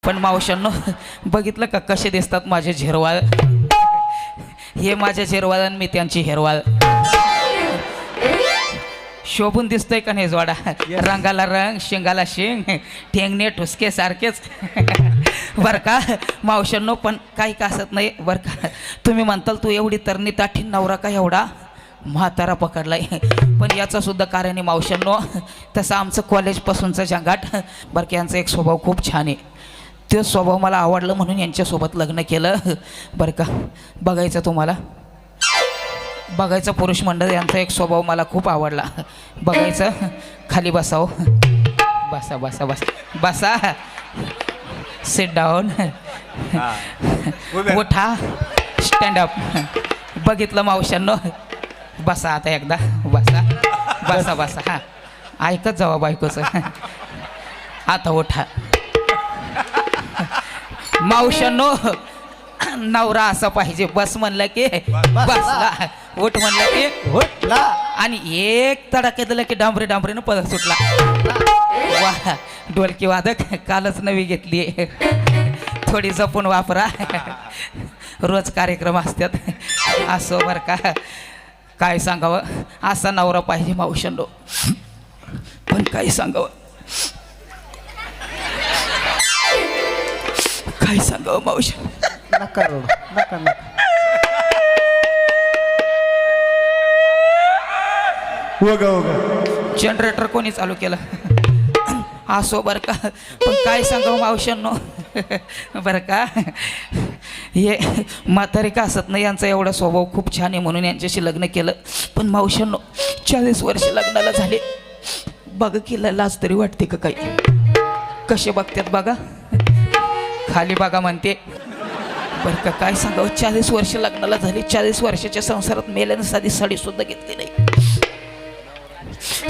पण मावशांनो बघितलं का कसे दिसतात माझे झिरवाळ. हे माझ्या झिरवाळ आणि मी त्यांची हिरवाळ. शोभून दिसतोय का नाही जोडा. रंगाला रंग, शिंगाला शिंग, ठेंगणे ठुसके सारखेच. बरं का मावशांनो, पण काही का असत नाही बरं का. तुम्ही म्हणताल तू एवढी तरणी ताठी नवरा का एवढा म्हातारा पकडलाय. पण याचं सुद्धा कारण आहे मावशांनो. तसं आमचं कॉलेजपासूनचं जंगाट बरं का. यांचा एक स्वभाव खूप छान आहे. तो स्वभाव मला आवडलं म्हणून यांच्यासोबत लग्न केलं बरं का. बघायचं तुम्हाला, बघायचं पुरुष मंडळ यांचा एक स्वभाव मला खूप आवडला. बघायचं. खाली बसाव. बसा बसा बसा बसा. Sit down. उठा. Stand up. बघितलं मावशांनो. बसा आता एकदा. बसा बसा बसा. हां ऐकत जावा बायकोचं. आता उठा. मावशांनो नवरा असा पाहिजे. बस म्हणलं की बसला, उठ म्हणलं की उठला, आणि एक तडाखे दिला की डांबरे डांबरेनं पदक सुटला. वा ढोलकी वादक कालच नवी घेतली. थोडी जपून वापरा. रोज कार्यक्रम असतात. असो बरं का. काय सांगावं, असा नवरा पाहिजे मावशांनो. पण काय सांगावं, काय सांगावं मावशा. नका रडू, नका नका. वगा वगा. जनरेटर कोणी चालू केलं. असो बरं का. पण काय सांगावं मावशांनो बरं का. हे म्हातारे का असत नाही, यांचा एवढा स्वभाव खूप छान आहे म्हणून यांच्याशी लग्न केलं. पण मावशांनो 40 वर्ष लग्नाला झाले. बघा की लाज तरी वाटते का काही. कसे बघतात बघा. खाली बघा म्हणते बरं का. काय सांगावं, 40 वर्ष लग्नाला झाली. 40 वर्षाच्या संसारात मेल्यानं साधी साडीसुद्धा घेतली नाही.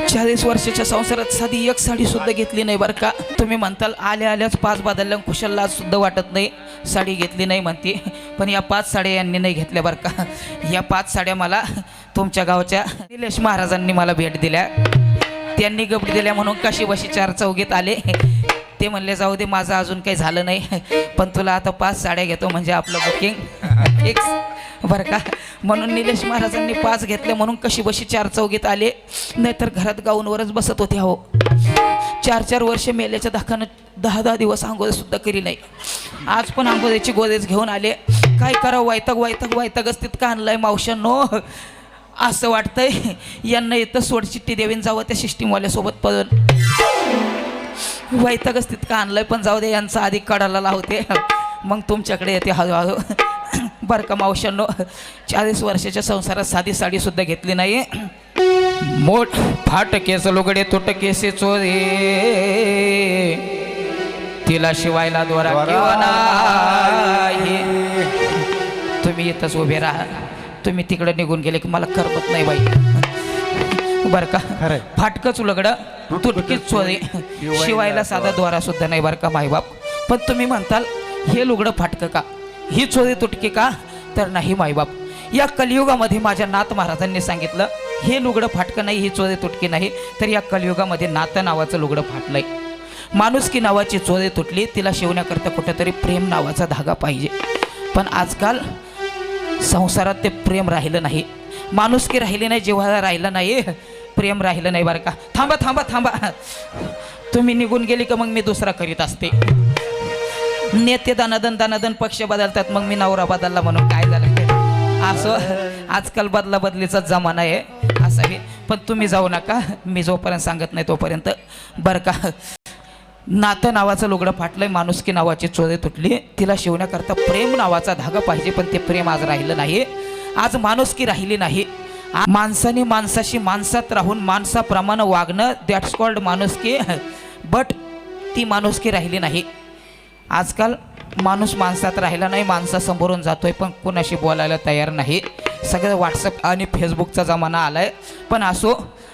40 वर्षाच्या संसारात साधी एक साडीसुद्धा घेतली नाही बरं का. तुम्ही म्हणताल आल्या आल्याच 5 बदलल्या खुशाल लाजसुद्धा वाटत नाही. साडी घेतली नाही म्हणते. पण या 5 साड्या यांनी नाही घेतल्या बरं का. या 5 साड्या मला तुमच्या गावच्या निलेश महाराजांनी मला भेट दिल्या. त्यांनी गप्प दिल्या म्हणून कशी बशी 4 चौघीत आले. ते म्हणले जाऊ दे माझं अजून काही झालं नाही, पण तुला आता 5 साड्या घेतो म्हणजे आपलं बुकिंग फिक्स बरं का. म्हणून निलेश महाराजांनी 5 घेतले म्हणून कशी बशी 4 चौघीत आले. नाहीतर घरात गाऊनवरच बसत होते. हो 4-4 वर्ष मेल्याच्या दाखानं 10-10 दिवस आंघोळसुद्धा केली नाही. आज पण आंघोळीची गोदेच घेऊन आले. काय करावं, वैताग वैताग वैतागच तितका आणलाय मावशांनो. असं वाटतंय यांना इथं सोडचिट्टी देवीन जावं त्या सिस्टीमवाल्यासोबत पळून. वैतागच तितका आणलंय. पण जाऊ दे, यांचा आधी कडाला लावते मग तुमच्याकडे येते हळूहळू बरं का मावशांनो. 40 वर्षाच्या संसारात साधी साडीसुद्धा घेतली नाही. मोठ फाट केस लुगडे तुट केसे चोरे, तिला शिवायला दोरा किंवा नाही. तुम्ही इथंच उभे राहा. तुम्ही तिकडे निघून गेले की मला करमत नाही बाई बरं का. फाटकच लुगडं तुटकीच चोरे, शिवायला साधा द्वारा सुद्धा नाही बरं का मायबाप. पण तुम्ही म्हणताल हे लुगडं फाटकं का, ही चोरी तुटकी का, तर नाही मायबाप. या कलियुगामध्ये माझ्या नाथ महाराजांनी सांगितलं हे लुगडं फाटकं नाही, ही चोरी तुटकी नाही, तर या कलियुगामध्ये नातं नावाचं लुगडं फाटलंय. माणुसकी नावाची चोरी तुटली. तिला शिवण्याकरता कुठेतरी प्रेम नावाचा धागा पाहिजे. पण आजकाल संसारात ते प्रेम राहिलं नाही, माणुसकी राहिली नाही, जिव्हाळा राहिला नाही, प्रेम राहिलं नाही बरं का. थांबा थांबा थांबा. तुम्ही निघून गेली का मग मी दुसरा करीत असते. नेते दानादन पक्ष बदलतात, मग मी नवरा बदलला म्हणून काय झालं. असं आजकाल बदला बदलीचा जमाना आहे असावी. पण तुम्ही जाऊ नका, मी जोपर्यंत सांगत नाही तोपर्यंत बरं का. नातं नावाचं लुगडं फाटलंय, माणुसकी नावाची चोरी तुटली. तिला शिवण्याकरता प्रेम नावाचा धागा पाहिजे. पण ते प्रेम आज राहिलं नाही. आज माणुसकी राहिली नाही. माणसाने माणसाशी माणसात राहून माणसाप्रमाणे वागणं, दॅट्स कॉल्ड माणुसकी. बट ती माणुसकी राहिली नाही. आजकाल माणूस माणसात राहिला नाही, माणसासमोरून जातोय पण कोणाशी बोलायला तयार नाही. सगळं व्हॉट्सअप आणि फेसबुकचा जमाना आलाय. पण असो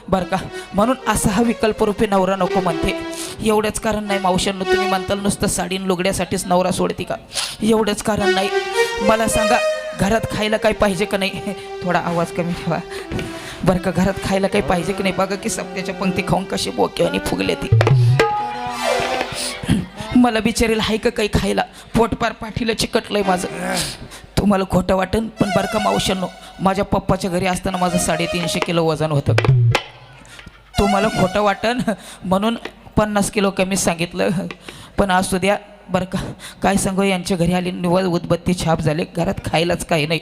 बरं का. म्हणून असा हा विकल्परूपी नवरा नको म्हणते. एवढंच कारण नाही मावशांनो. तुम्ही म्हणताल नुसतं साडीन लुगड्यासाठीच नवरा सोडते का, एवढंच कारण नाही. मला सांगा घरात खायला काही पाहिजे का नाही. थोडा आवाज कमी ठेवा बरं का. घरात खायला काही पाहिजे की नाही. बघा की सप्त्याच्या पंक्ती खाऊन कशी बोके आणि फुगले ती. मला बिचारीला हाय का काही खायला, पोट पार पाठीला चिकटलंय माझं. तुम्हाला खोटं वाटेल पण बरं का मावशांनो, माझ्या पप्पाच्या घरी असताना माझं 350 किलो वजन होतं. तुम्हाला खोटं वाटेल म्हणून 50 किलो कमी सांगितलं, पण असू द्या बरं का. काय सांगू, यांच्या घरी आली निवळ उदबत्ती छाप झाले, घरात खायलाच काही नाही.